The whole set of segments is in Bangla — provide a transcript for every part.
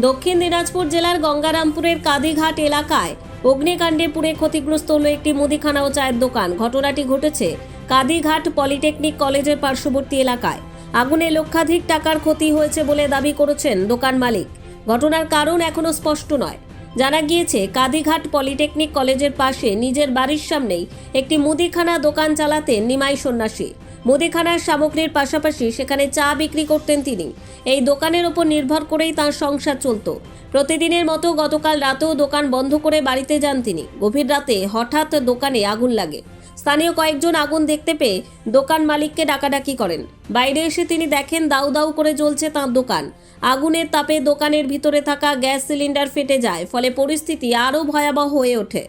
দক্ষিণ দিনাজপুর জেলার গঙ্গারামপুরের কাদিঘাট এলাকায় অগ্নিকাণ্ডে পুড়ে ক্ষতিগ্রস্ত হলো একটি মুদিখানা ও চায়ের দোকান। ঘটনাটি ঘটেছে কাদিঘাট পলিটেকনিক কলেজের পার্শ্ববর্তী এলাকায়। আগুনে লক্ষাধিক টাকার ক্ষতি হয়েছে বলে দাবি করেছেন দোকান মালিক। ঘটনার কারণ এখনো স্পষ্ট নয়। জানা গিয়েছে, কাদিঘাট পলিটেকনিক কলেজের পাশে নিজের বাড়ির সামনেই একটি মুদিখানা দোকান চালাতেন নিমাই সন্ন্যাসী। মুদিখানার সামগ্রীর পাশাপাশি সেখানে চা বিক্রি করতেন তিনি। এই দোকানের উপর নির্ভর করেই তার সংসার চলত। প্রতিদিনের মতো গতকাল রাতেও দোকান বন্ধ করে বাড়িতে যান তিনি। গভীর রাতে হঠাৎ দোকানে আগুন লাগে। স্থানীয় কয়েকজন আগুন দেখতে পেয়ে দোকান মালিককে ডাকাডাকি করেন। বাইরে এসে তিনি দেখেন দাউ দাউ করে জ্বলছে তাঁর দোকান। আগুনের তাপে দোকানের ভিতরে থাকা গ্যাস সিলিন্ডার ফেটে যায়। ফলে পরিস্থিতি আরও ভয়াবহ হয়ে ওঠে।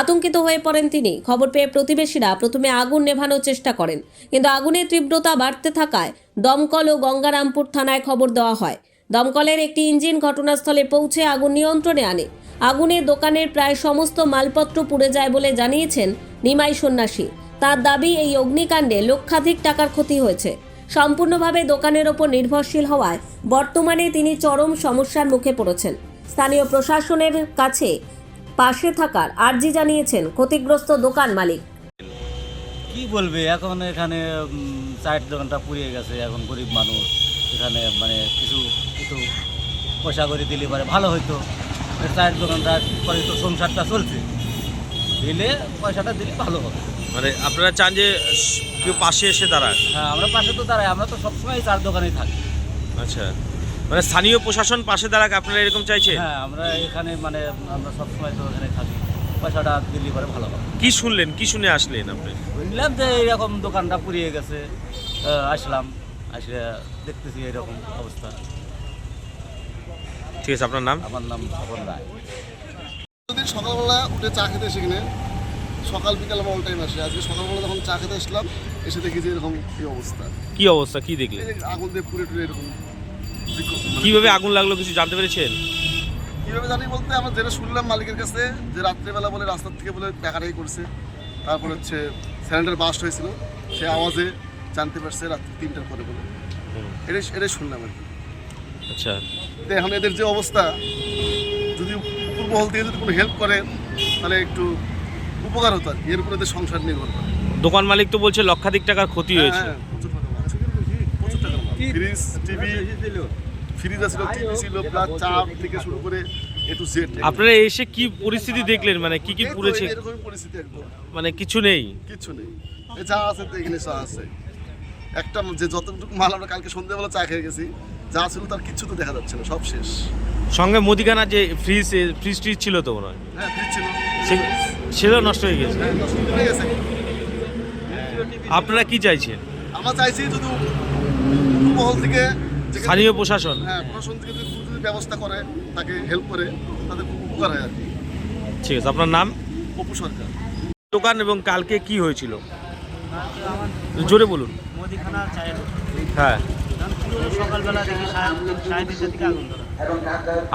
আতঙ্কিত হয়ে পড়েন তিনি। খবর পেয়ে প্রতিবেশীরা প্রথমে আগুন নেভানোর চেষ্টা করেন, কিন্তু আগুনের তীব্রতা বাড়তে থাকায় দমকল ও গঙ্গারামপুর থানায় খবর দেওয়া হয়। দমকলের একটি ইঞ্জিন ঘটনাস্থলে পৌঁছে আগুন নিয়ন্ত্রণে আনে। আগুনে দোকানের প্রায় সমস্ত মালপত্র পুড়ে যায় বলে জানিয়েছেন নিমাই সন্ন্যাসী। তার দাবি, এই অগ্নিকাণ্ডে লক্ষাধিক টাকার ক্ষতি হয়েছে। সম্পূর্ণভাবে দোকানের ওপর নির্ভরশীল হওয়ায় বর্তমানে তিনি চরম সমস্যার মুখে পড়েছেন। স্থানীয় প্রশাসনের কাছে পাশে থাকার আর্জি জানিয়েছেন ক্ষতিগ্রস্ত দোকান মালিক। কি বলবে, এখন এখানে চায়ের দোকানটা পুড়িয়ে গেছে। এখন গরিব মানুষ, এখানে মানে কিছু পয়সা করে দিলে পারে ভালো হইতো। চায়ের দোকানটা পরে তো সংসারটা চলছে, দিলে পয়সাটা দিলে ভালো হবে। মানে আপনারা চান যে কেউ পাশে এসে দাঁড়ান? হ্যাঁ, আমরা পাশে তো দাঁড়াই, আমরা তো সবসময় চার দোকানেই থাকি। আচ্ছা, মানে স্থানীয় প্রশাসন পাশে দাঁড়াক আপনারা এরকম চাইছেন? হ্যাঁ, আমরা এখানে মানে আমরা সবসময় তো এখানে থাকি, পয়সাটা দিলে পরে ভালো হবে। কি শুনলেন, কি শুনে আসলেন আপনি? বুঝলাম যে এইরকম দোকানটা পুড়িয়ে গেছে, আসলাম, আসলে দেখতেছি এইরকম অবস্থা। ঠিক আছে, আপনার নাম? আমার নাম স্বপন রায়। সকালবেলা উঠে চা খেতে এসে কিনে সকাল বিকাল আমরা অল টাইম আসি। আজকে সকালবেলা যখন চা খেতে আসলাম, এসে দেখি যে এরকম কি অবস্থা। কি অবস্থা, কি দেখলেন? এই যে আগুন দিয়ে পুড়ে টুড়ে এরকম। কিভাবে আগুন লাগলো কিছু জানতে পেরেছেন? কীভাবে জানি বলতে, আমরা যেটা শুনলাম মালিকের কাছে যে রাত্রেবেলা বলে রাস্তার থেকে বলে টাকাটাই করছে। তারপর হচ্ছে সিলিন্ডার বাস্ট হয়েছিল, সে আওয়াজে জানতে পারছে রাত্রি 3টার পরে বলে। এটাই শুনলাম আর কি। আচ্ছা, তো এখন এদের যে অবস্থা, যদি উপর মহল থেকে যদি কোনো হেল্প করে তাহলে একটু উপকার হতো আর কি। এর উপরে এদের সংসার নির্ভর করে। দোকান মালিক তো বলছে লক্ষাধিক টাকার ক্ষতি হয়েছে। হ্যাঁ, প্রচুর টাকা। ফ্রিজ, টিভি, ফ্রিজ ছিল, টিভি ছিল, প্লাস চা থেকে শুরু করে এ টু জেড। আপনারা এসে কি পরিস্থিতি দেখলেন, মানে কি কি পুড়েছে? এরকম পরিস্থিতি একদম মানে কিছু নেই? কিচ্ছু নেই। এই চা আছে তো, এখানে চা আছে একটা, যে যতটুকু মাল আমরা কালকে সন্ধ্যাবেলা চা খেয়ে গেছি, যা ছিল তার কিচ্ছু তো দেখা যাচ্ছে না, সব শেষ। সঙ্গে মুদিখানা যে ফ্রিজ ট্রিজ ছিল তো মনে হয়? হ্যাঁ, ফ্রিজ ছিল, সেগুলো নষ্ট হয়ে গেছে। হ্যাঁ, নষ্ট হয়ে গেছে। আপনারা কি চাইছেন? আমরা চাইছি যদি মহল থেকে স্থানীয় প্রশাসন, হ্যাঁ প্রশাসন থেকে যদি ব্যবস্থা করে, তাকে হেল্প করে, তাদের খুব উপকার হয় আর কি। ঠিক আছে, আপনার নাম? অপু সরকার। দোকান এবং কালকে কি হয়েছিল জোরে বলুন। মুদিখানা চায়ের হ্যাঁ, সকালবেলা দেখি 3:30 থেকে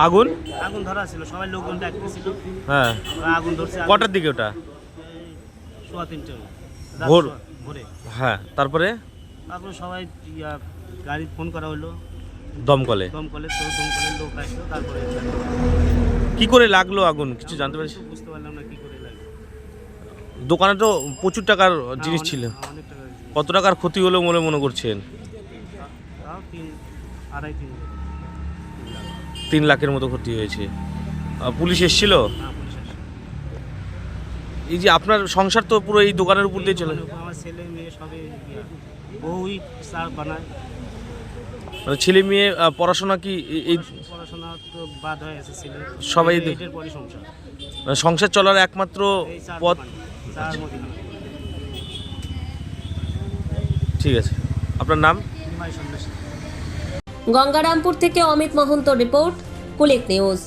আগুন আগুন ধরা ছিল, সবাই লোকজন ডাকতেছিল। হ্যাঁ, আগুন ধরছে কটার দিকে ওটা? 3:15 ভোরে। হ্যাঁ, তারপরে তারপরে সবাই গাড়ি ফোন করা হলো, দমকলে দমকলের লোক আসলো। তারপরে কি করে লাগলো আগুন কিছু জানতে পেরেছি? বুঝতে পারলাম না কি করে লাগলো। দোকানে তো প্রচুর টাকার জিনিস ছিল। অনেক টাকা, কত টাকার ক্ষতি হলো বলে মনে করছেন? তাও 3.5-3 3 লাখের মতো ক্ষতি হয়েছে। পুলিশ এসেছিল? না, পুলিশ আসে। এই যে আপনার সংসার তো পুরো এই দোকানের উপর দিয়ে চলে, আমার ছেলে মেয়ে সবই বউই চা বানায়। মানে ছেলে মেয়ে পড়াশোনা কি এই পড়াশোনা তো বাদ হয়ে গেছে, ছেলে সবাই এর পরই সংসার। মানে সংসার চলার একমাত্র এই চার পথ। দোকান, চার মুদিখানা। ঠিক আছে, আপনার নাম? গঙ্গারামপুর থেকে অমিত মহন্ত রিপোর্ট, কুলিক নিউজ।